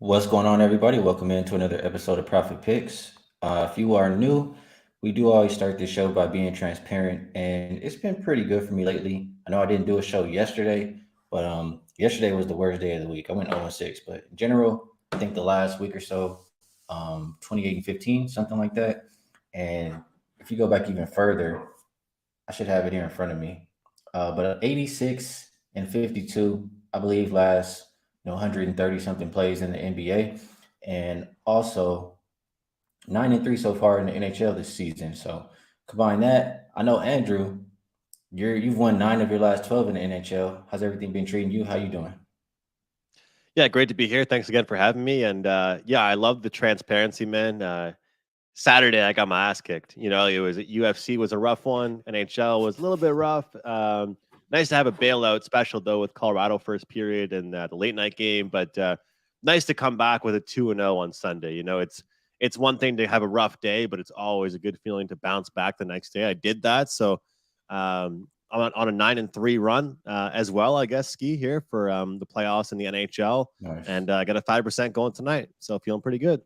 What's going on, everybody? Welcome into another episode of Profit Picks. If you are new, we do always start this show by being transparent, and it's been pretty good for me lately. I know I didn't do a show yesterday, but yesterday was the worst day of the week. I went 0-6, but in general, I think the last week or so, 28 and 15, something like that. And if you go back even further, I should have it here in front of me. But 86 and 52, I believe, last 130 something plays in the NBA, and also 9-3 so far in the NHL this season. So combine that. I know Andrew, you've won 9 of your last 12 in the NHL. How's everything been treating you? How you doing? Yeah, great to be here. Thanks again for having me. And yeah, I love the transparency, man. Saturday, I got my ass kicked. It was UFC was a rough one. NHL was a little bit rough. Nice to have a bailout special though with Colorado first period and the late night game. But nice to come back with a 2-0 on Sunday. It's one thing to have a rough day, but it's always a good feeling to bounce back the next day. I did that, so on a 9-3 run as well, I guess, Skee here for the playoffs in the NHL, Nice. and I got a 5% going tonight, so feeling pretty good.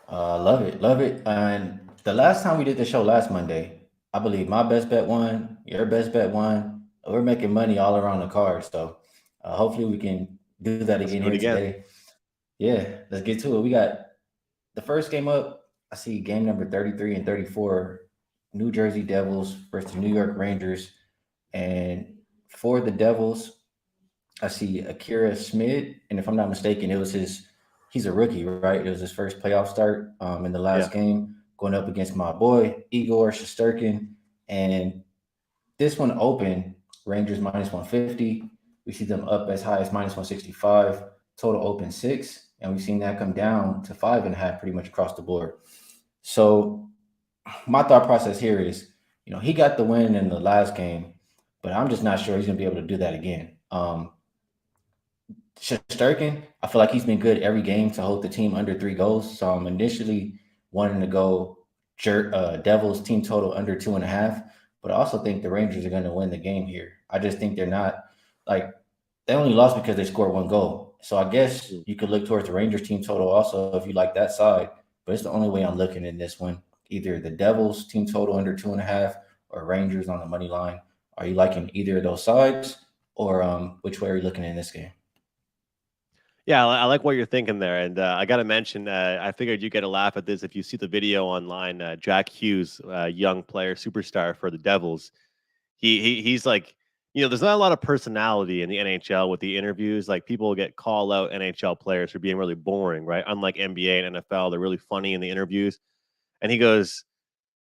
Love it, love it. And the last time we did the show last Monday, I believe my best bet won, your best bet won. We're making money all around the card. So hopefully we can do that Let's again do it here again. today. Yeah, let's get to it. We got the first game up. I see game number 33 and 34, New Jersey Devils versus the New York Rangers. And for the Devils, I see Akira Smid. And if I'm not mistaken, he's a rookie, right? It was his first playoff start in the Yeah. last game, going up against my boy, Igor Shesterkin. And this one open, Rangers minus 150. We see them up as high as minus 165, total open six. And we've seen that come down to 5.5 pretty much across the board. So my thought process here is, he got the win in the last game, but I'm just not sure he's going to be able to do that again. Shesterkin, I feel like he's been good every game to hold the team under 3 goals. So I'm initially wanting to go Devils team total under 2.5, but I also think the Rangers are going to win the game here. I just think they're not like they only lost because they scored 1 goal. So I guess Mm. you could look towards the Rangers team total also if you like that side. But it's the only way I'm looking in this one. Either the Devils team total under 2.5 or Rangers on the money line. Are you liking either of those sides, or which way are you looking in this game? Yeah, I like what you're thinking there, and I got to mention, I figured you get a laugh at this if you see the video online. Jack Hughes, young player, superstar for the Devils, he's like, there's not a lot of personality in the NHL with the interviews. Like people get call out NHL players for being really boring, right? Unlike NBA and NFL, they're really funny in the interviews. And he goes,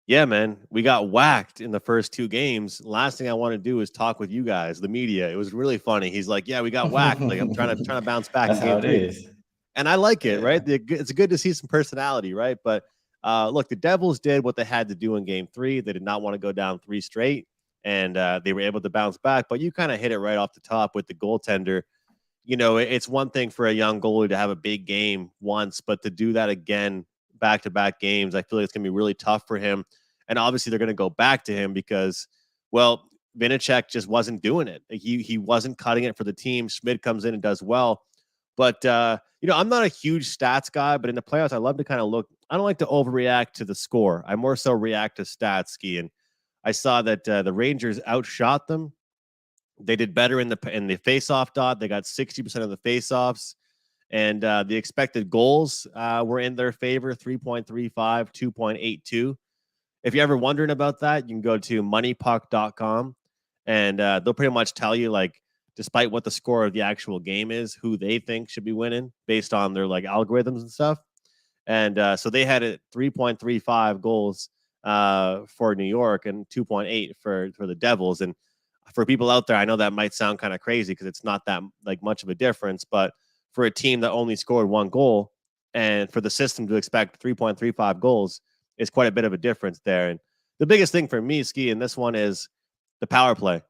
"Yeah, man, we got whacked in the first 2 games. Last thing I want to do is talk with you guys, the media." It was really funny. He's like, "Yeah, we got whacked. Like I'm trying to bounce back That's in how game it three." is. And I like it, right? Yeah. It's good to see some personality, right? But look, the Devils did what they had to do in game three. They did not want to go down three straight, and they were able to bounce back. But you kind of hit it right off the top with the goaltender. It's one thing for a young goalie to have a big game once, but to do that again back to back games, I feel like it's going to be really tough for him. And obviously, they're going to go back to him because, well, Vinacek just wasn't doing it. He wasn't cutting it for the team. Schmidt comes in and does well. But, I'm not a huge stats guy, but in the playoffs, I love to kind of look. I don't like to overreact to the score. I more so react to stats, Ski. And I saw that the Rangers outshot them. They did better in the faceoff dot. They got 60% of the faceoffs, and the expected goals were in their favor: 3.35, 2.82. If you're ever wondering about that, you can go to moneypuck.com, and they'll pretty much tell you, like, despite what the score of the actual game is, who they think should be winning based on their like algorithms and stuff. And so they had it 3.35 goals for New York and 2.8 for the Devils. And for people out there, I know that might sound kind of crazy because it's not that like much of a difference, but for a team that only scored 1 goal and for the system to expect 3.35 goals is quite a bit of a difference there. And the biggest thing for me, Ski, in this one is the power play.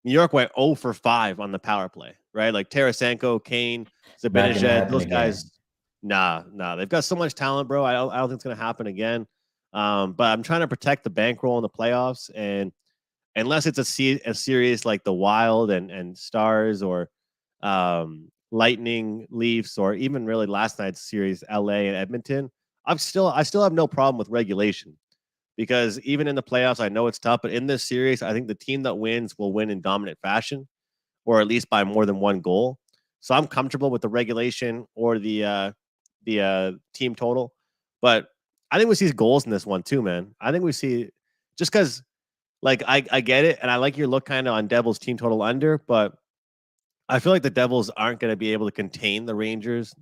New York went 0 for 5 on the power play, right? Like Tarasenko, Kane, Not gonna Zibanejad, happen those again. guys. Nah. They've got so much talent, bro. I don't think it's gonna happen again. But I'm trying to protect the bankroll in the playoffs, and unless it's a series like the Wild and Stars or Lightning, Leafs, or even really last night's series, LA and Edmonton, I still have no problem with regulation, because even in the playoffs, I know it's tough, but in this series, I think the team that wins will win in dominant fashion, or at least by more than one goal. So I'm comfortable with the regulation or the team total. But I think we see goals in this one too, man. I think we see, just because, like, I get it, and I like your look kind of on Devils team total under, but I feel like the Devils aren't going to be able to contain the Rangers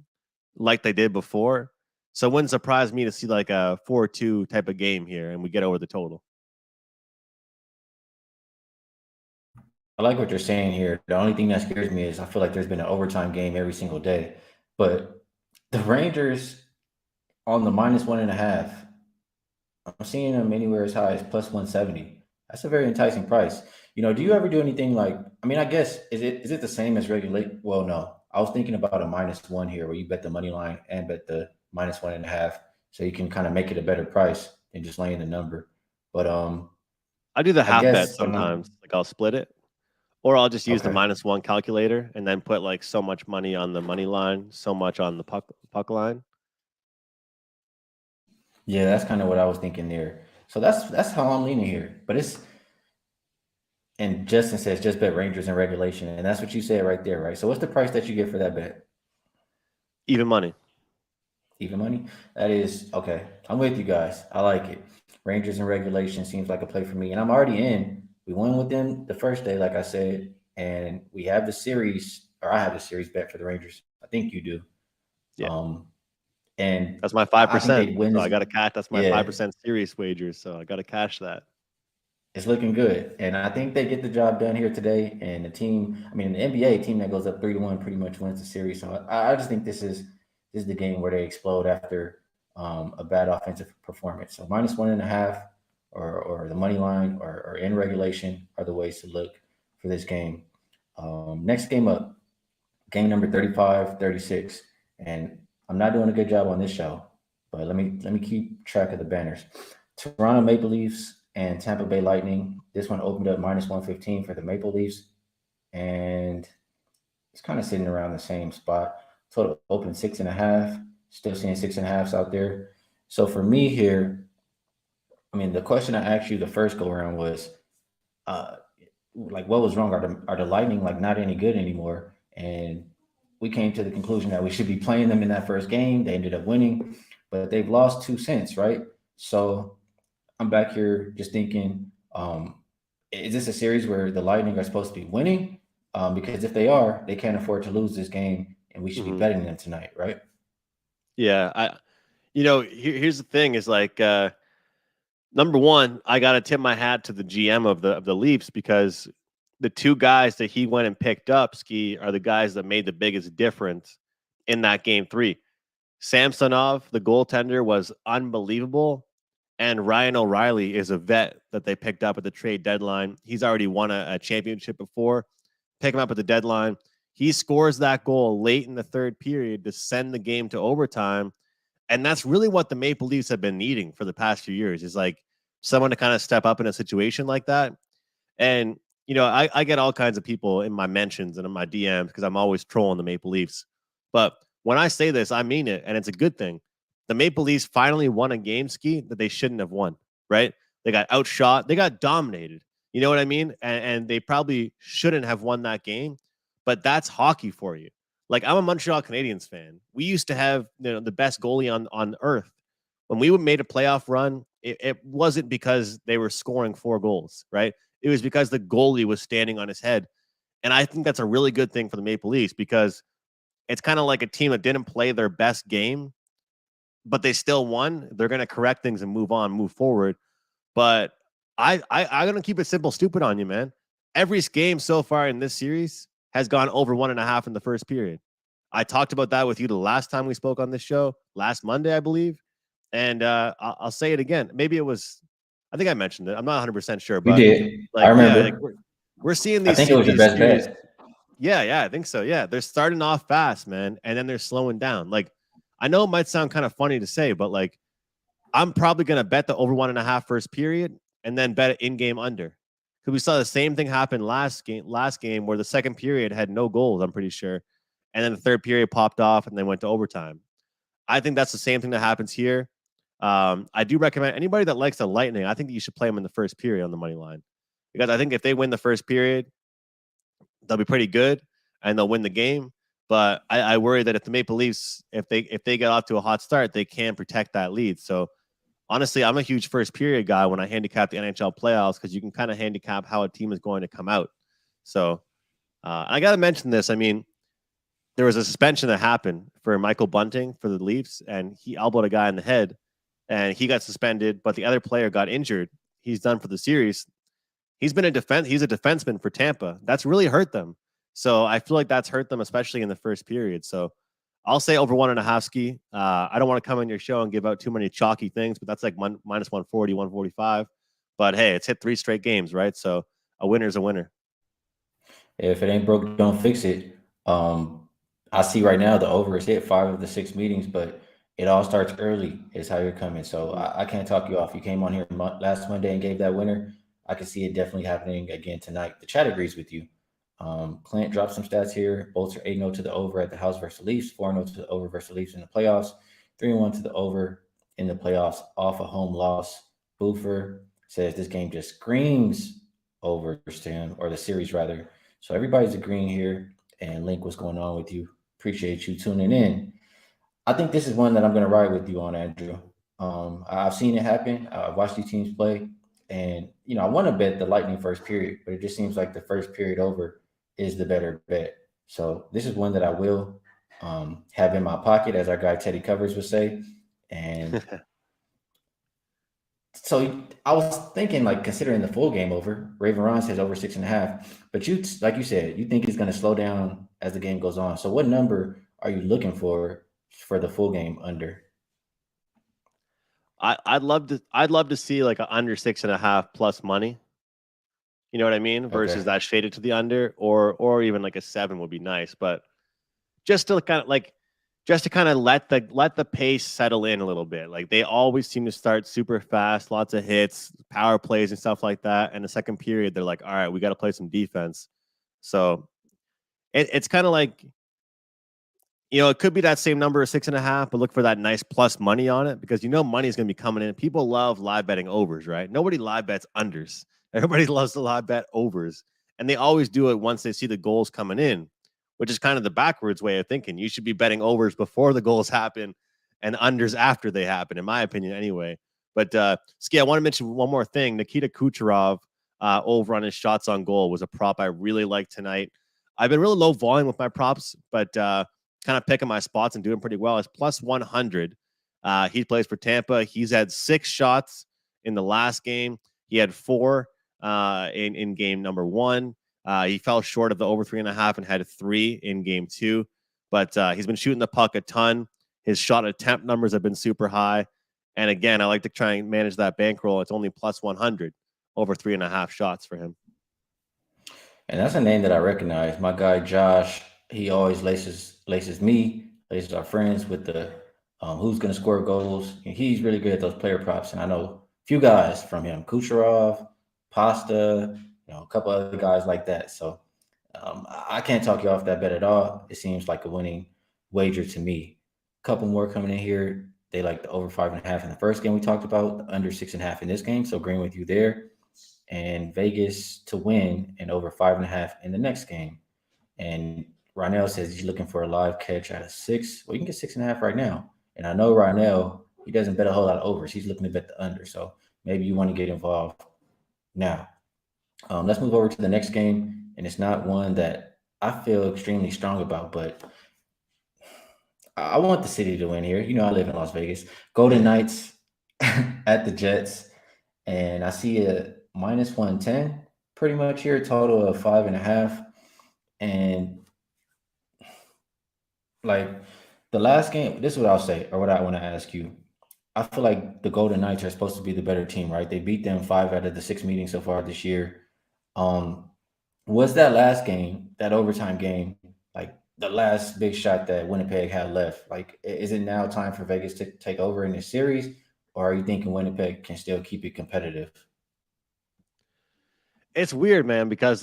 like they did before. So it wouldn't surprise me to see like a 4-2 type of game here and we get over the total. I like what you're saying here. The only thing that scares me is I feel like there's been an overtime game every single day. But the Rangers on the -1.5, I'm seeing them anywhere as high as +170. That's a very enticing price. Do you ever do anything like, I mean, I guess, is it the same as regulate? Well, no. I was thinking about a -1 here where you bet the money line and bet the -1.5. So you can kind of make it a better price than just laying the number. But I do the I half bet guess I'm not sometimes. Like I'll split it, or I'll just use the okay. -1 calculator and then put like so much money on the money line, so much on the puck line. Yeah, that's kind of what I was thinking there. So that's how I'm leaning here. But and Justin says just bet Rangers in regulation, and that's what you said right there, right? So what's the price that you get for that bet? Even money. Even money? That is okay. I'm with you guys. I like it. Rangers in regulation seems like a play for me, and I'm already in. We won with them the first day, like I said, and we have the series, or I have the series bet for the Rangers. I think you do. Yeah, Um, and that's my five I think percent. they'd win So this. I got to cash. That's my Yeah, 5% serious wagers. So I got to cash that. it's looking good, and I think they get the job done here today. And the team, I mean, the NBA team that goes up 3-1 pretty much wins the series. So I just think this is the game where they explode after a bad offensive performance. So -1.5, or the money line, or in regulation are the ways to look for this game. Next game up, game number 35, 36, and I'm not doing a good job on this show, but let me keep track of the banners. Toronto Maple Leafs and Tampa Bay Lightning. This one opened up -115 for the Maple Leafs, and it's kind of sitting around the same spot. Total open 6.5. Still seeing 6.5s out there. So for me here, I mean, the question I asked you the first go around was, uh, like, what was wrong? Are the Lightning like not any good anymore? And we came to the conclusion that we should be playing them in that first game. They ended up winning, but they've lost two since, right? So I'm back here just thinking, is this a series where the Lightning are supposed to be winning? Because if they are, they can't afford to lose this game, and we should be Hmm. betting them tonight, right? Yeah, here's the thing: is like number one, I got to tip my hat to the GM of the Leafs, because the two guys that he went and picked up, Skee, are the guys that made the biggest difference in that game three. Samsonov, the goaltender, was unbelievable. And Ryan O'Reilly is a vet that they picked up at the trade deadline. He's already won a championship before. Pick him up at the deadline. He scores that goal late in the third period to send the game to overtime. And that's really what the Maple Leafs have been needing for the past few years, is like someone to kind of step up in a situation like that. And, I get all kinds of people in my mentions and in my DMs because I'm always trolling the Maple Leafs. But when I say this, I mean it, and it's a good thing. The Maple Leafs finally won a game, Ski, that they shouldn't have won, right? They got outshot. They got dominated. You know what I mean? And they probably shouldn't have won that game, but that's hockey for you. Like, I'm a Montreal Canadiens fan. We used to have the best goalie on earth. When we made a playoff run, it wasn't because they were scoring 4 goals, right? It was because the goalie was standing on his head. And I think that's a really good thing for the Maple Leafs, because it's kind of like a team that didn't play their best game, but they still won. They're going to correct things and move on, move forward. But I'm going to keep it simple, stupid on you, man. Every game so far in this series has gone over 1.5 in the first period. I talked about that with you the last time we spoke on this show, last Monday, I believe. And I'll say it again. Maybe it was, I think I mentioned it. I'm not 100% sure, You but did. I like, yeah, like remember. we're seeing I think it was your these best series. bet. Yeah, I think so. Yeah, they're starting off fast, man, and then they're slowing down. Like, I know it might sound kind of funny to say, but like, I'm probably gonna bet the over 1.5 first period, and then bet it in game under. Because we saw the same thing happen last game where the second period had no goals, I'm pretty sure. and then the third period popped off, and then went to overtime. I think that's the same thing that happens here. I do recommend anybody that likes the Lightning. I think that you should play them in the first period on the money line, because I think if they win the first period, they'll be pretty good and they'll win the game. But I worry that if the Maple Leafs, if they get off to a hot start, they can protect that lead. So honestly, I'm a huge first period guy when I handicap the NHL playoffs, because you can kind of handicap how a team is going to come out. So I got to mention this. I mean, there was a suspension that happened for Michael Bunting for the Leafs, and he elbowed a guy in the head, and he got suspended, but the other player got injured. He's done for the series. He's a defenseman for Tampa. That's really hurt them. So I feel like that's hurt them, especially in the first period. So I'll say over 1.5 Skee. I don't want to come on your show and give out too many chalky things, but that's like minus 140, 145. But hey, it's hit 3 straight games, right? So a winner's a winner. If it ain't broke, don't fix it. I see right now the over is hit 5 of the 6 meetings, but it all starts early is how you're coming. So I can't talk you off. You came on here last Monday and gave that winner. I can see it definitely happening again tonight. The chat agrees with you. Clint dropped some stats here. Bolts are 8-0 to the over at the house versus Leafs, 4-0 to the over versus Leafs in the playoffs, 3-1 to the over in the playoffs off a home loss. Boofer says this game just screams over to him, or the series rather. So everybody's agreeing here. And Link, what's going on with you? Appreciate you tuning in. I think this is one that I'm going to ride with you on, Andrew. I've seen it happen. I've watched these teams play, and I want to bet the Lightning first period, but it just seems like the first period over is the better bet. So this is one that I will have in my pocket, as our guy Teddy Covers would say. And so I was thinking, like, considering the full game over, Raven Ron says over 6.5, but like you said, you think it's going to slow down as the game goes on. So what number are you looking for the full game under? I'd love to see like a under 6.5 plus money. You know what I mean? Versus Okay. that shaded to the under, or even like a 7 would be nice. But just to kind of let the pace settle in a little bit. Like, they always seem to start super fast, lots of hits, power plays and stuff like that. And the second period, they're like, all right, we got to play some defense. So it's kind of like, it could be that same number of 6.5, but look for that nice plus money on it, because money is going to be coming in. People love live betting overs, right? Nobody live bets unders. Everybody loves to live bet overs, and they always do it once they see the goals coming in, which is kind of the backwards way of thinking. You should be betting overs before the goals happen and unders after they happen, in my opinion, anyway. But Skee, I want to mention one more thing. Nikita Kucherov over on his shots on goal was a prop I really liked tonight. I've been really low volume with my props, but kind of picking my spots and doing pretty well. It's plus 100. He plays for Tampa. He's had 6 shots in the last game. He had 4 in game number 1. He fell short of the over 3.5 and had 3 in game 2. But he's been shooting the puck a ton. His shot attempt numbers have been super high. And again, I like to try and manage that bankroll. It's only plus 100 over 3.5 shots for him. And that's a name that I recognize. My guy Josh, he always laces our friends with the who's going to score goals. And he's really good at those player props. And I know a few guys from him: Kucherov, Pasta, a couple other guys like that. So I can't talk you off that bet at all. It seems like a winning wager to me. A couple more coming in here. They like the over 5.5 in the first game we talked about, the under 6.5 in this game. So agreeing with you there. And Vegas to win and over 5.5 in the next game. And Ronell says he's looking for a live catch out of 6. Well, you can get 6.5 right now. And I know Ronell, he doesn't bet a whole lot of overs. He's looking to bet the under. So maybe you want to get involved now. Let's move over to the next game. And it's not one that I feel extremely strong about, but I want the city to win here. I live in Las Vegas. Golden Knights at the Jets. And I see a minus 110 pretty much here, total of 5.5. And like the last game, this is what I'll say, or what I want to ask you. I feel like the Golden Knights are supposed to be the better team, right? They beat them 5 out of the 6 meetings so far this year. Was that last game, that overtime game, like the last big shot that Winnipeg had left? Like, is it now time for Vegas to take over in this series, or are you thinking Winnipeg can still keep it competitive? It's weird, man, because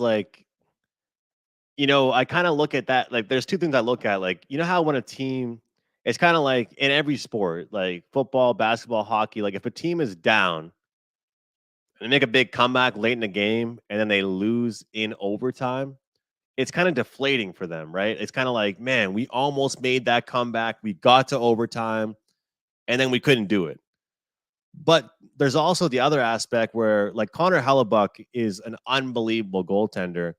I kind of look at that. Like, there's two things I look at. Like, how when a team, it's kind of like in every sport, like football, basketball, hockey. Like, if a team is down and they make a big comeback late in the game and then they lose in overtime, it's kind of deflating for them, right? It's kind of like, man, we almost made that comeback. We got to overtime and then we couldn't do it. But there's also the other aspect where, like, Connor Hellebuck is an unbelievable goaltender,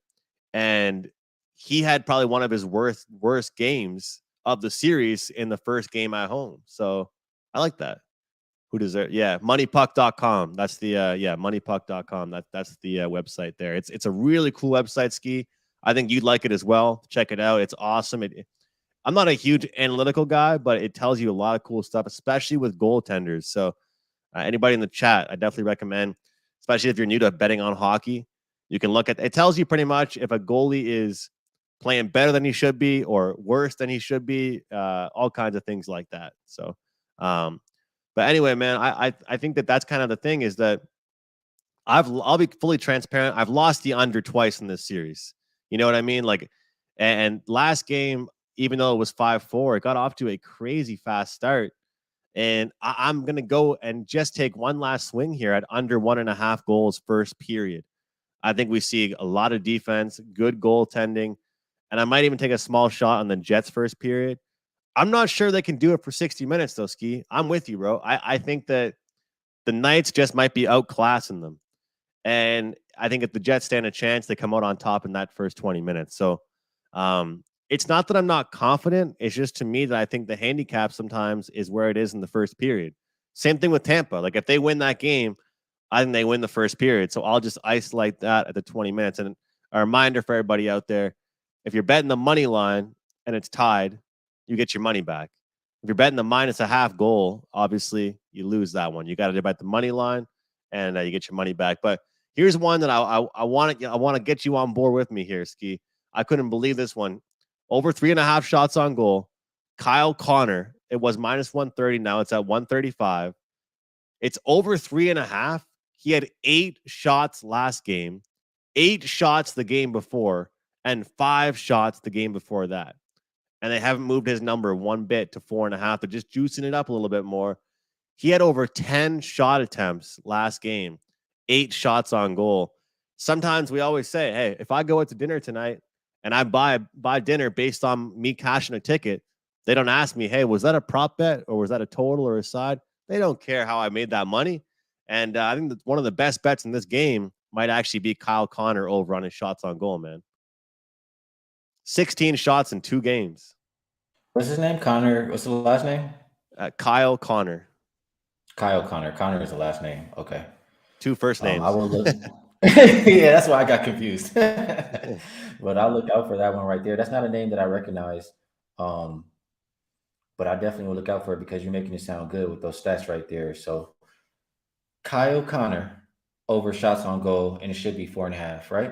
and he had probably one of his worst games of the series in the first game at home. So I like that. Who deserves? Yeah, moneypuck.com. That's the moneypuck.com. That's the website there. It's a really cool website, Skee. I think you'd like it as well. Check it out. It's awesome. I'm not a huge analytical guy, but it tells you a lot of cool stuff, especially with goaltenders. So anybody in the chat, I definitely recommend, especially if you're new to betting on hockey. You can look at it. Tells you pretty much if a goalie is playing better than he should be or worse than he should be, all kinds of things like that. So, but anyway, man, I think that's kind of the thing is that I'll be fully transparent. I've lost the under twice in this series. You know what I mean? Like, and last game, even though it was 5-4, it got off to a crazy fast start. And I'm going to go and just take one last swing here at under 1.5 goals first period. I think we see a lot of defense, good goaltending, and I might even take a small shot on the Jets first period. I'm not sure they can do it for 60 minutes, though, Skee. I'm with you, bro. I think that the Knights just might be outclassing them. And I think if the Jets stand a chance, they come out on top in that first 20 minutes. So it's not that I'm not confident. It's just to me that I think the handicap sometimes is where it is in the first period. Same thing with Tampa. Like, if they win that game, I think they win the first period. So I'll just isolate that at the 20 minutes. And a reminder for everybody out there, if you're betting the money line and it's tied, you get your money back. If you're betting the minus a half goal, obviously you lose that one. You got to bet the money line and you get your money back. But here's one that I want to get you on board with me here, Skee. I couldn't believe this one. Over 3.5 shots on goal. Kyle Connor. It was minus 130. Now it's at 135. It's over 3.5. He had 8 shots last game, 8 shots the game before, and 5 shots the game before that. And they haven't moved his number one bit to 4.5. They're just juicing it up a little bit more. He had over 10 shot attempts last game, 8 shots on goal. Sometimes we always say, hey, if I go out to dinner tonight and I buy dinner based on me cashing a ticket, they don't ask me, hey, was that a prop bet or was that a total or a side? They don't care how I made that money. And I think that one of the best bets in this game might actually be Kyle Connor over on his shots on goal, man. 16 shots in 2 games. What's his name? Connor. What's the last name? Kyle Connor. Kyle Connor. Connor is the last name. Okay. 2 first names. I will look. Yeah, that's why I got confused. But I'll look out for that one right there. That's not a name that I recognize. But I definitely will look out for it because you're making it sound good with those stats right there. So Kyle Connor over shots on goal, and it should be 4.5, right?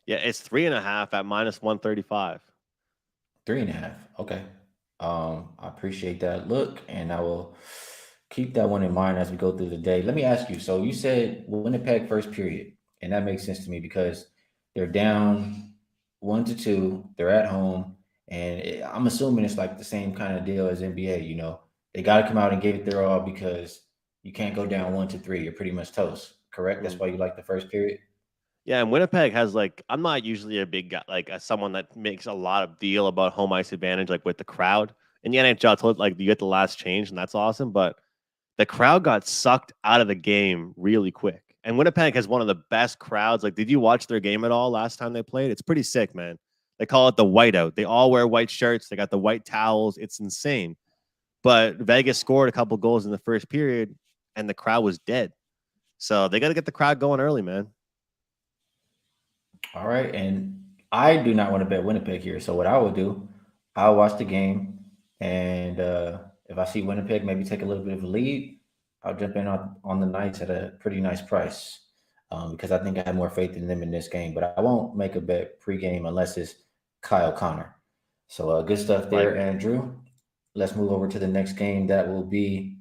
Yeah, it's 3.5 at minus 135. 3.5. Okay. I appreciate that look, and I will keep that one in mind as we go through the day. Let me ask you. So you said Winnipeg first period, and that makes sense to me because they're down 1-2. They're at home, and I'm assuming it's like the same kind of deal as NBA. They got to come out and give it their all because you can't go down 1-3. You're pretty much toast. Correct. That's why you like the first period. Yeah, and Winnipeg has, like, I'm not usually a big guy, like someone that makes a lot of deal about home ice advantage, like with the crowd. In the NHL, like, you get the last change, and that's awesome. But the crowd got sucked out of the game really quick. And Winnipeg has one of the best crowds. Like, did you watch their game at all last time they played? It's pretty sick, man. They call it the whiteout. They all wear white shirts. They got the white towels. It's insane. But Vegas scored a couple goals in the first period, and the crowd was dead. So they got to get the crowd going early, man. All right, and I do not want to bet Winnipeg here. So what I will do, I'll watch the game, and if I see Winnipeg maybe take a little bit of a lead, I'll jump in on the Knights at a pretty nice price because I think I have more faith in them in this game. But I won't make a bet pregame unless it's Kyle Connor. So good stuff there, Andrew. Let's move over to the next game. That will be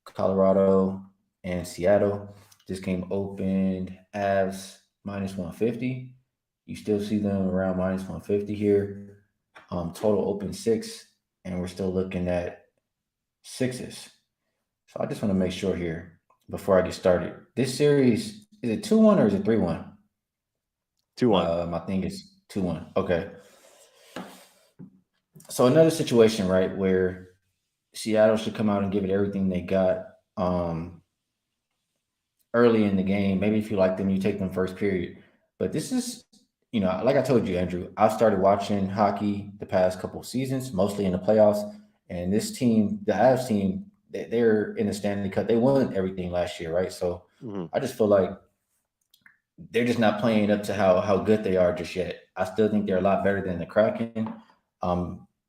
Colorado and Seattle. This game opened Avs minus 150. You still see them around minus 150 here. Total open six, and we're still looking at sixes. So I just want to make sure here before I get started. This series, is it 2-1 or is it 3-1? 2-1. My thing is 2-1. Okay. So another situation, right, where Seattle should come out and give it everything they got early in the game. Maybe if you like them, you take them first period. But this is, like I told you, Andrew, I've started watching hockey the past couple of seasons, mostly in the playoffs. And this team, the Avs team, they're in the Stanley Cup. They won everything last year, right? So Mm-hmm. I just feel like they're just not playing up to how good they are just yet. I still think they're a lot better than the Kraken.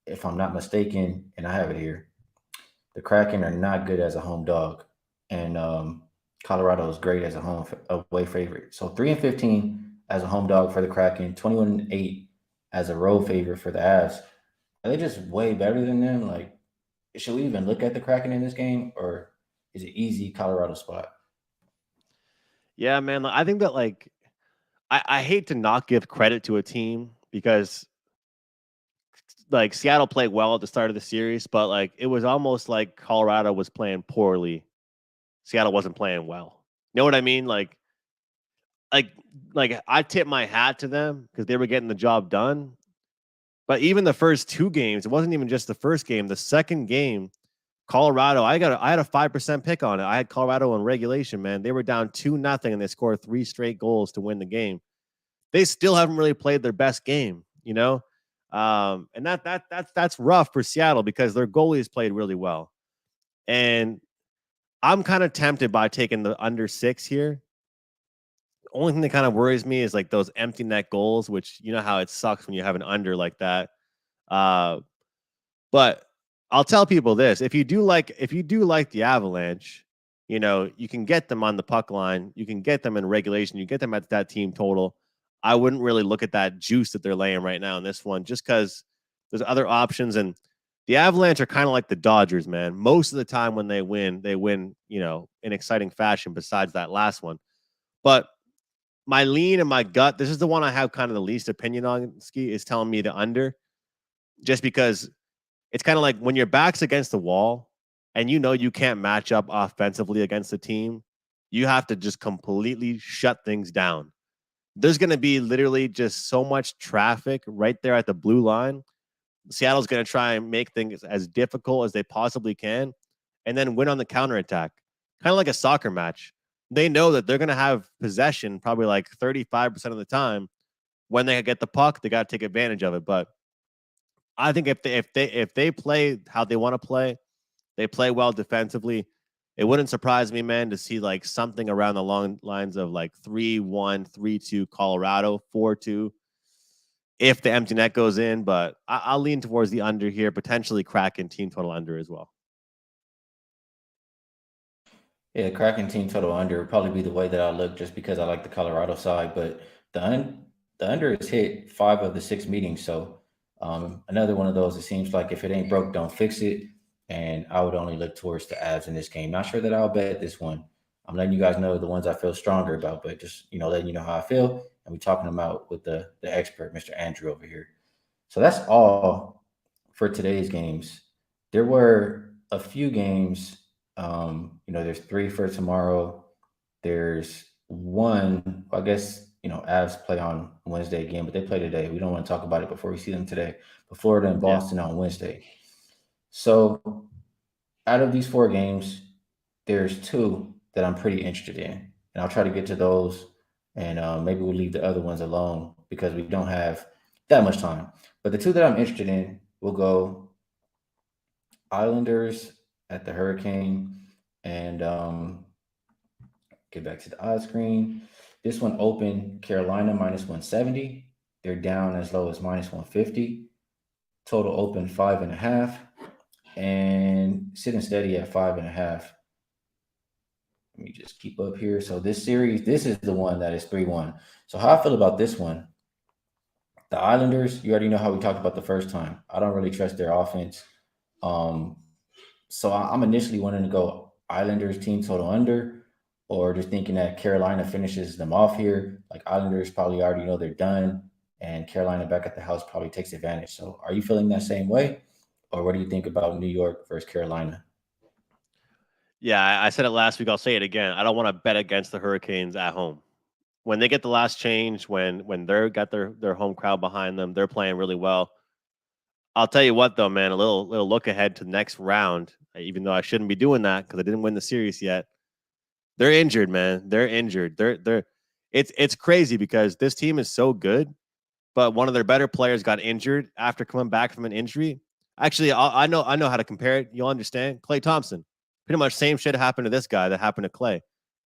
If I'm not mistaken, and I have it here, the Kraken are not good as a home dog, and Colorado is great as a home away favorite. So 3-15 as a home dog for the Kraken, 21-8 as a road favorite for the Avs. Are they just way better than them? Like, should we even look at the Kraken in this game, or is it easy Colorado spot? Yeah, man. I think that I hate to not give credit to a team because like Seattle played well at the start of the series, but like it was almost like Colorado was playing poorly. Seattle wasn't playing well. You know what I mean? Like like I tip my hat to them because they were getting the job done. But even the first two games, it wasn't even just the first game. The second game, Colorado, I had a 5% pick on it. I had Colorado in regulation, man. They were down 2-0 and they scored 3 straight goals to win the game. They still haven't really played their best game, you know? And that's rough for Seattle because their goalies played really well. And I'm kind of tempted by taking the under 6 here. The only thing that kind of worries me is like those empty net goals, which you know how it sucks when you have an under like that. Uh, but I'll tell people this: if you do like the Avalanche, you can get them on the puck line, you can get them in regulation, you get them at that team total. I wouldn't really look at that juice that they're laying right now in this one, just because there's other options. And the Avalanche are kind of like the Dodgers, man. Most of the time when they win, in exciting fashion. Besides that last one, but my lean and my gut, this is the one I have kind of the least opinion on. Skee is telling me the under, just because it's kind of like when your back's against the wall and you can't match up offensively against the team, you have to just completely shut things down. There's going to be literally just so much traffic right there at the blue line. Seattle's going to try and make things as difficult as they possibly can and then win on the counterattack. Kind of like a soccer match. They know that they're going to have possession probably like 35% of the time. When they get the puck, they got to take advantage of it. But I think if they play how they want to play, they play well defensively. It wouldn't surprise me, man, to see like something around the long lines of like 3-1, 3-2 Colorado, 4-2 if the empty net goes in. But I'll lean towards the under here, potentially Kraken team total under as well. Yeah, Kraken team total under would probably be the way that I look just because I like the Colorado side. But the under is hit 5 of the 6 meetings. So another one of those, it seems like if it ain't broke, don't fix it. And I would only look towards the Avs in this game. Not sure that I'll bet this one. I'm letting you guys know the ones I feel stronger about, but just letting you know how I feel. And we talking about with the expert, Mr. Andrew over here. So that's all for today's games. There were a few games. There's 3 for tomorrow. There's one, I guess, Avs play on Wednesday again, but they play today. We don't want to talk about it before we see them today. But Florida and Boston on Wednesday. So out of these 4 games, there's 2 that I'm pretty interested in. And I'll try to get to those. And maybe we'll leave the other ones alone because we don't have that much time. But the 2 that I'm interested in, we'll go Islanders at the Hurricane. And get back to the odds screen. This one open Carolina minus 170. They're down as low as minus 150. Total open 5.5. And sitting steady at 5.5. Let me just keep up here. So this series, this is the one that is 3-1. So how I feel about this one, the Islanders, you already know how we talked about the first time. I don't really trust their offense. So I'm initially wanting to go Islanders team total under, or just thinking that Carolina finishes them off here. Like Islanders probably already know they're done. and Carolina back at the house probably takes advantage. So, are you feeling that same way, or what do you think about New York versus Carolina? Yeah, I said it last week. I'll say it again. I don't want to bet against the Hurricanes at home. When they get the last change, when they're got their home crowd behind them, they're playing really well. I'll tell you what, though, man, a little look ahead to the next round. Even though I shouldn't be doing that because I didn't win the series yet. They're injured, man. They're injured. They're. It's crazy because this team is so good, but one of their better players got injured after coming back from an injury. Actually, I know how to compare it. You'll understand. Klay Thompson. Pretty much same shit happened to this guy that happened to Klay.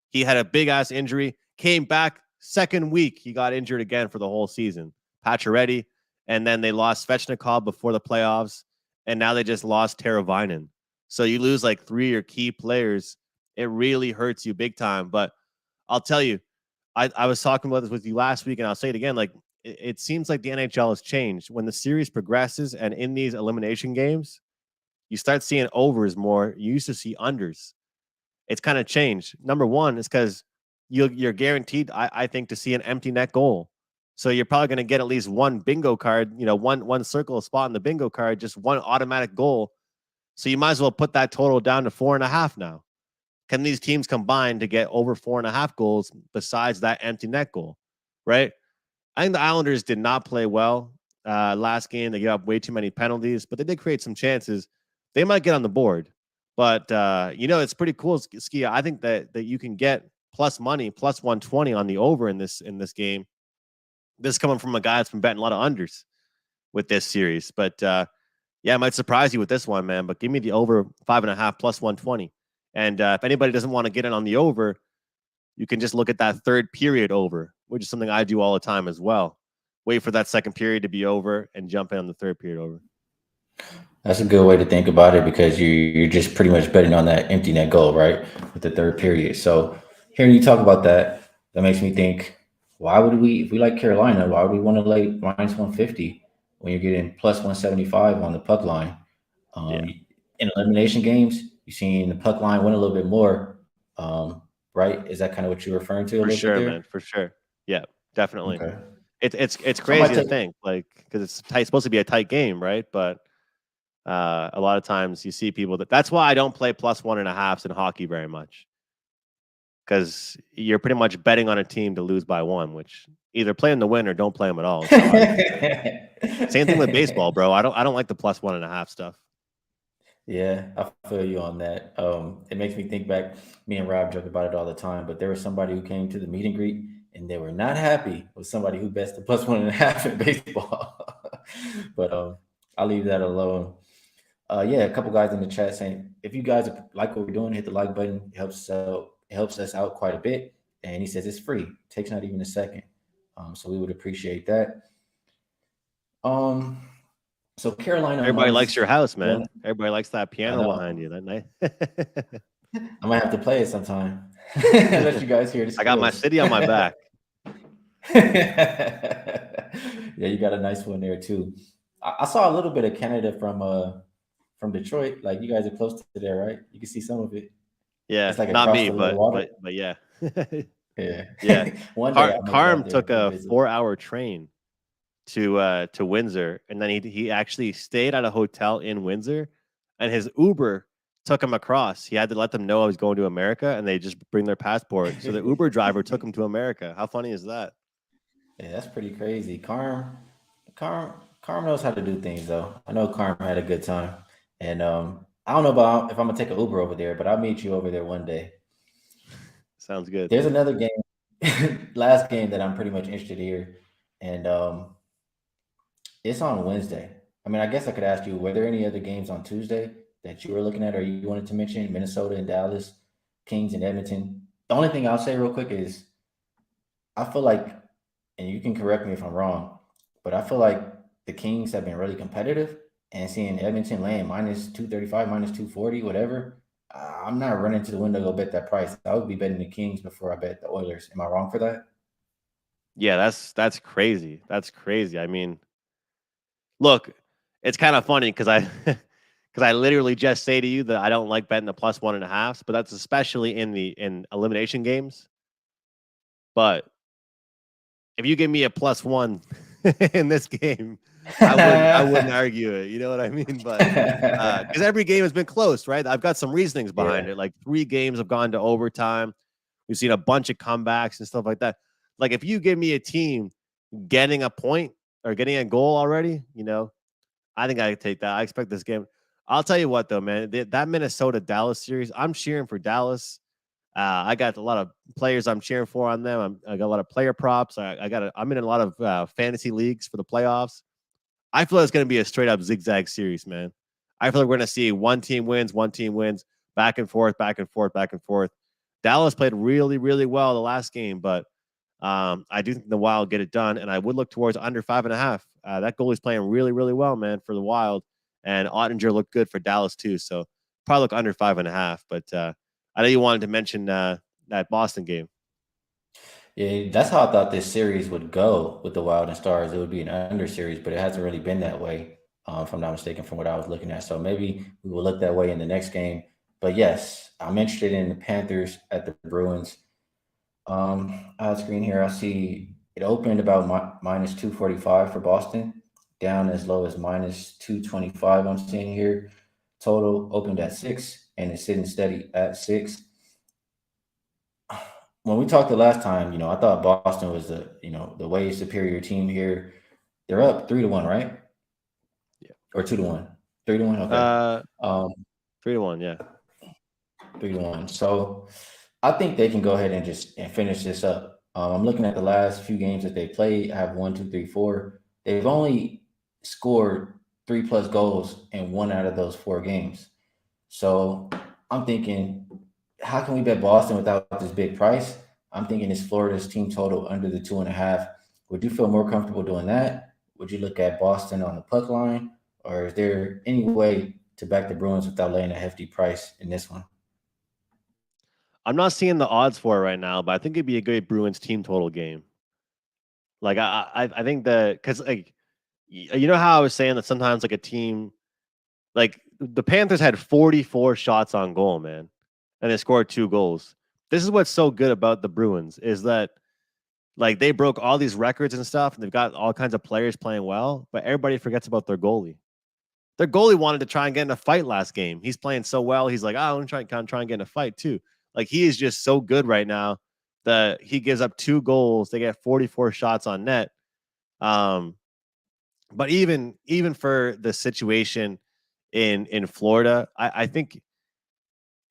He had a big ass injury, came back second week. He got injured again for the whole season. Pacioretty, and then they lost Svechnikov before the playoffs, and now they just lost Teravainen. So you lose like 3 of your key players. It really hurts you big time. But I'll tell you, I was talking about this with you last week, and I'll say it again. Like it seems like the NHL has changed when the series progresses, and in these elimination games, you start seeing overs more. You used to see unders. It's kind of changed. Number one is because you're guaranteed, I think, to see an empty net goal. So you're probably going to get at least one bingo card, one circle spot in the bingo card, just one automatic goal. So you might as well put that total down to 4.5 now. Can these teams combine to get over 4.5 goals besides that empty net goal? Right? I think the Islanders did not play well last game. They gave up way too many penalties, but they did create some chances. They might get on the board. But it's pretty cool, Skee. I think that you can get plus money, plus 120 on the over in this game. This is coming from a guy that's been betting a lot of unders with this series. But it might surprise you with this one, man. But give me the over 5.5 plus 120. And if anybody doesn't want to get in on the over, you can just look at that third period over, which is something I do all the time as well. Wait for that second period to be over and jump in on the third period over. That's a good way to think about it because you're just pretty much betting on that empty net goal, right? With the third period. So hearing you talk about that, that makes me think, why would we, if we like Carolina, why would we want to lay minus 150 when you're getting plus 175 on the puck line? Yeah, In elimination games, you've seen the puck line win a little bit more, right? Is that kind of what you're referring to a for little bit sure, man. there? For sure. Yeah, definitely. Okay. It's So I might crazy to take, think, like, because it's tight, supposed to be a tight game, right? But a lot of times you see people that's why I don't play plus 1.5s in hockey very much, because you're pretty much betting on a team to lose by one, which either play them to win or don't play them at all. Is how I feel. Same thing with baseball, bro. I don't like the plus 1.5 stuff. Yeah, I feel you on that. It makes me think back. Me and Rob joke about it all the time, but there was somebody who came to the meet and greet and they were not happy with somebody who bets the plus 1.5 in baseball. But I'll leave that alone. Yeah, a couple guys in the chat saying if you guys like what we're doing, hit the like button. It helps us out. It helps us out quite a bit. And he says it's free. It takes not even a second. So we would appreciate that. Um, so Carolina Everybody likes minus your house, one. man. Everybody likes that I piano behind know. you. That nice. I might have to play it sometime. Let you guys hear the I got my skills. city on my back. Yeah, you got a nice one there too. I saw a little bit of Canada from Detroit. Like you guys are close to there, right? You can see some of it. Yeah, It's like not across me, the little but water. yeah. Yeah. Yeah. One day I'll make it Carm out there took and go a visit. 4-hour train to Windsor, and then he actually stayed at a hotel in Windsor, and his Uber took him across. He had to let them know I was going to America, and they just bring their passport. So the Uber driver took him to America. How funny is that? Yeah, that's pretty crazy. Carm knows how to do things though. I know Carm had a good time. And I don't know about if I'm gonna take an Uber over there, but I'll meet you over there one day. Sounds good. There's another game, last game that I'm pretty much interested here, and it's on Wednesday. I mean, I guess I could ask you, were there any other games on Tuesday that you were looking at or you wanted to mention? Minnesota and Dallas, Kings and Edmonton. The only thing I'll say real quick is I feel like, and you can correct me if I'm wrong, but I feel like the Kings have been really competitive and seeing Edmonton laying minus 235, minus 240, whatever. I'm not running to the window to go bet that price. I would be betting the Kings before I bet the Oilers. Am I wrong for that? Yeah, that's crazy. That's crazy. I mean, look, it's kind of funny because I because I literally just say to you that I don't like betting the plus 1.5s, but that's especially in elimination games. But if you give me a plus one in this game, I wouldn't argue it. You know what I mean? But because every game has been close, right? I've got some reasonings behind Yeah. it. Like 3 games have gone to overtime. We've seen a bunch of comebacks and stuff like that. Like if you give me a team getting a point or getting a goal already, I think I could take that. I expect this game. I'll tell you what, though, man, that Minnesota Dallas series, I'm cheering for Dallas. I got a lot of players I'm cheering for on them. I got a lot of player props. I'm in a lot of fantasy leagues for the playoffs. I feel it's going to be a straight up zigzag series, man. I feel like we're going to see one team wins, back and forth, back and forth, back and forth. Dallas played really, really well the last game, but I do think the Wild get it done, and I would look towards under 5.5. That goalie's playing really, really well, man, for the Wild, and Ottinger looked good for Dallas too. So probably look under 5.5. But I know you wanted to mention that Boston game. Yeah, that's how I thought this series would go with the Wild and Stars. It would be an under series, but it hasn't really been that way, if I'm not mistaken, from what I was looking at. So maybe we will look that way in the next game. But yes, I'm interested in the Panthers at the Bruins. On screen here, I see it opened about minus 245 for Boston, down as low as minus 225. I'm seeing here. Total opened at 6, and it's sitting steady at 6. When we talked the last time, I thought Boston was the way superior team here. They're up 3-1, right? Yeah. Or 2-1? 3-1. Okay. Uh, Um, 3-1, yeah. 3-1. So I think they can go ahead and finish this up. I'm looking at the last few games that they played. I have 1, 2, 3, 4. They've only scored 3+ goals in 1 out of those 4 games. So I'm thinking, how can we bet Boston without this big price? I'm thinking it's Florida's team total under the 2.5. Would you feel more comfortable doing that? Would you look at Boston on the puck line? Or is there any way to back the Bruins without laying a hefty price in this one? I'm not seeing the odds for it right now, but I think it'd be a great Bruins team total game. Like I think that because like you know how I was saying that sometimes like a team like the Panthers had 44 shots on goal, man, and they scored 2 goals. This is what's so good about the Bruins is that like they broke all these records and stuff, and they've got all kinds of players playing well, but everybody forgets about their goalie. Their goalie wanted to try and get in a fight last game. He's playing so well. He's like, I want to try and get in a fight too. Like he is just so good right now that he gives up 2 goals. They get 44 shots on net. Um, but even for the situation in Florida, I think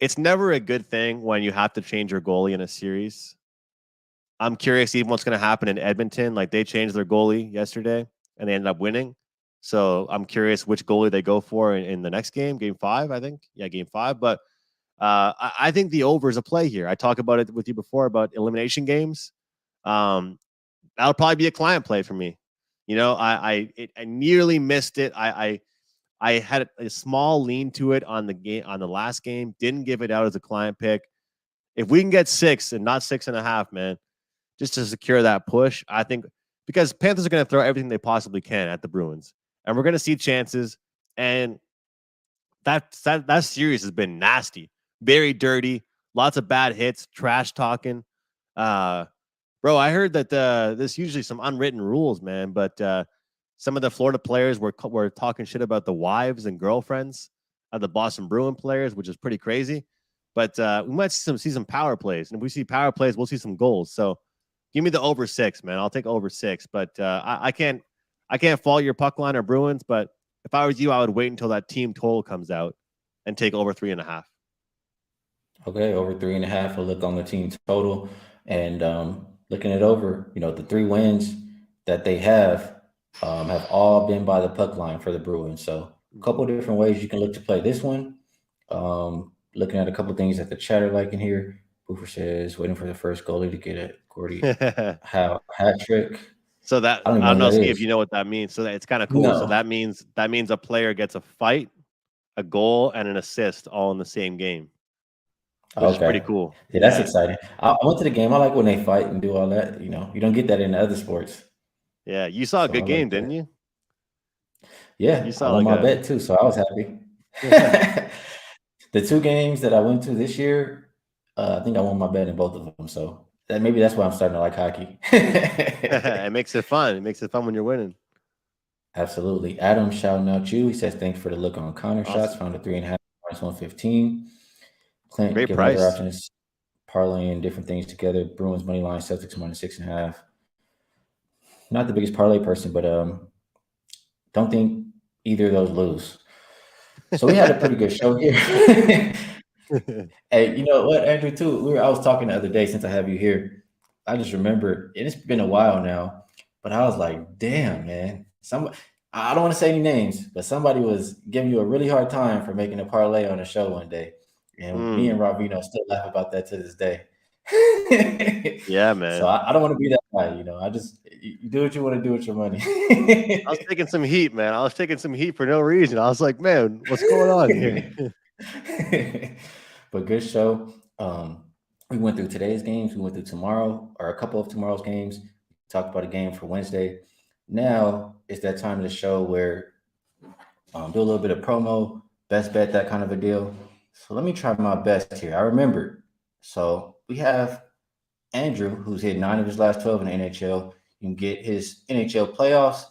it's never a good thing when you have to change your goalie in a series. I'm curious even what's going to happen in Edmonton. Like they changed their goalie yesterday and they ended up winning. So I'm curious which goalie they go for in the next game, game 5, I think. Yeah, game 5. But I think the over is a play here. I talked about it with you before about elimination games. That'll probably be a client play for me. I nearly missed it. I had a small lean to it on the last game. Didn't give it out as a client pick. If we can get 6 and not 6.5, man, just to secure that push, I think because Panthers are going to throw everything they possibly can at the Bruins, and we're going to see chances. And that series has been nasty, very dirty, lots of bad hits, trash talking. Bro, I heard that there's usually some unwritten rules, man, but some of the Florida players were talking shit about the wives and girlfriends of the Boston Bruin players, which is pretty crazy. But we might see some power plays, and if we see power plays, we'll see some goals. So give me the over 6, man. I'll take over 6. But I can't fault your puck line or Bruins. But if I was you, I would wait until that team total comes out and take over 3.5. Okay, over 3.5. We'll look on the team total and looking it over. The 3 wins that they have all been by the puck line for the Bruins. So a couple different ways you can look to play this one. Looking at a couple things that the chatter like in here. Boofer says waiting for the first goalie to get a Gordy Howe hat trick. So that I don't I even don't know know, what that Skee, if is. you know what that means. So it's kind of cool. So No. that means a player gets a fight, a goal, and an assist all in the same game, which is pretty Okay. cool. Yeah, that's Yeah, exciting. I went to the game. I like when they fight and do all that. You don't get that in other sports. yeah. You saw a So I good like game, didn't that. you? You Yeah, I saw won like my a bet too, so I was happy. yeah. The 2 games that I went to this year, I think I won my bet in both of them. So maybe that's why I'm starting to like hockey. It makes it fun. It makes it fun when you're winning. Absolutely. Adam shouting out you. He says thanks for the look on Connor shots. Awesome. Found a 3.5 -115. Clint Great giving other price. options, parlaying different things together. Bruins money line, Celtics -6.5. Not the biggest parlay person, but don't think either of those lose. So we had a pretty good show here. Hey, you know what, Andrew? Too. I was talking the other day since I have you here. I just remember, and it's been a while now, but I was like, "Damn, man! I don't want to say any names, but somebody was giving you a really hard time for making a parlay on the show one day, and me and Ravino still laugh about that to this day." Yeah, So man. I don't want to be that guy, you know. You do what you want to do with your money. I was taking some heat, man. I was taking some heat for no reason. I was like, man, what's going on here? But good show. We went through today's games. We went through tomorrow, or a couple of tomorrow's games. Talked about a game for Wednesday. Now it's that time of the show where do a little bit of promo, best bet, that kind of a deal. So let me try my best here. I remembered. So we have Andrew, who's hit 9 of his last 12 in the NHL. You can get his NHL playoffs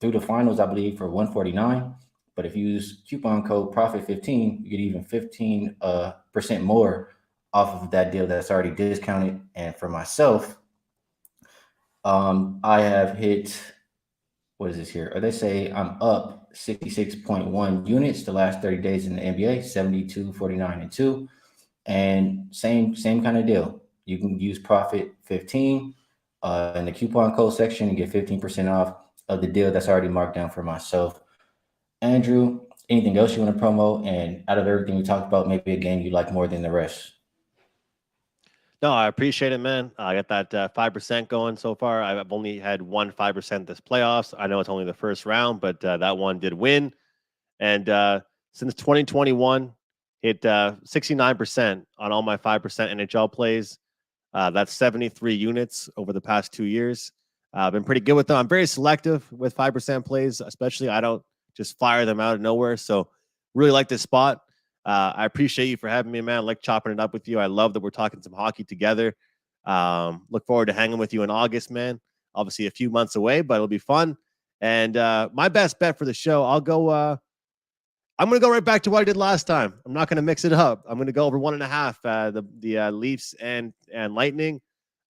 through the finals, I believe, for 149. But if you use coupon code PROFIT15, you get even 15% more off of that deal that's already discounted. And for myself, I have hit, what is this here? Or they say I'm up 66.1 units the last 30 days in the NBA, 72, 49, and 2. And same kind of deal. You can use Profit 15 in the coupon code section and get 15% off of the deal that's already marked down for myself. Andrew, anything else you want to promote? And out of everything we talked about, maybe a game you like more than the rest. No, I appreciate it, man. I got that 5% going so far. I've only had 5% this playoffs. I know it's only the first round, but that one did win. And since 2021, hit 69% on all my 5% NHL plays. That's 73 units over the past 2 years. I've been pretty good with them. I'm very selective with 5% plays, especially I don't just fire them out of nowhere. So really like this spot. I appreciate you for having me, man. I like chopping it up with you. I love that we're talking some hockey together. Look forward to hanging with you in August, man. Obviously a few months away, but it'll be fun. And my best bet for the show, I'm going to go right back to what I did last time. I'm not going to mix it up. I'm going to go over 1.5, the Leafs and Lightning.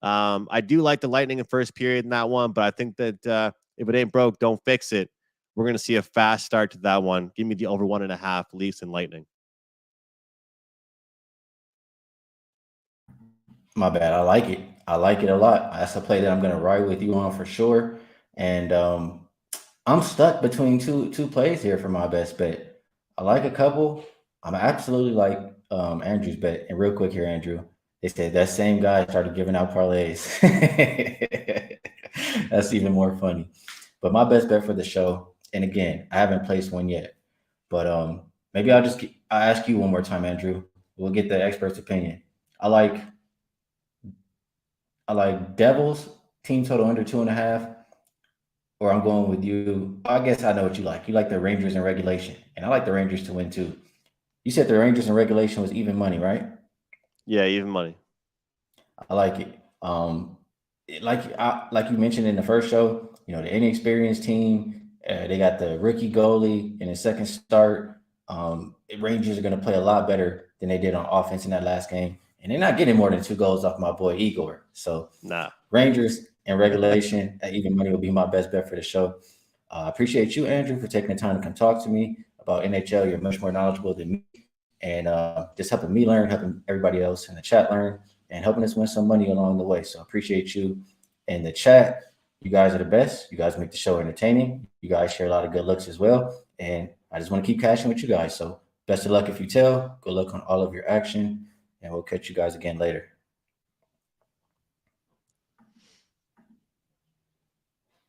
I do like the Lightning in first period in that one, but I think that if it ain't broke, don't fix it. We're going to see a fast start to that one. Give me the over 1.5 Leafs and Lightning. My bad. I like it. I like it a lot. That's a play that I'm going to ride with you on for sure. And I'm stuck between two plays here for my best bet. I like a couple. I'm absolutely like Andrew's bet. And real quick here, Andrew, they said that same guy started giving out parlays. That's even more funny. But my best bet for the show, and again, I haven't placed one yet, but maybe I'll ask you one more time, Andrew. We'll get the expert's opinion. I like Devils team total under 2.5. Or I'm going with you. I guess I know what you like. You like the Rangers in regulation, and I like the Rangers to win too. You said the Rangers in regulation was even money, right? Yeah, even money. I like it. Like you mentioned in the first show, you know, the inexperienced team, they got the rookie goalie in his second start. Rangers are going to play a lot better than they did on offense in that last game, and they're not getting more than 2 goals off my boy Igor. So, Rangers in regulation at even money will be my best bet for the show. I appreciate you, Andrew, for taking the time to come talk to me about NHL. You're much more knowledgeable than me, and just helping me learn, helping everybody else in the chat learn, and helping us win some money along the way. So I appreciate you in the chat. You guys are the best. You guys make the show entertaining. You guys share a lot of good looks as well. And I just want to keep cashing with you guys. So best of luck if you tell. Good luck on all of your action. And we'll catch you guys again later.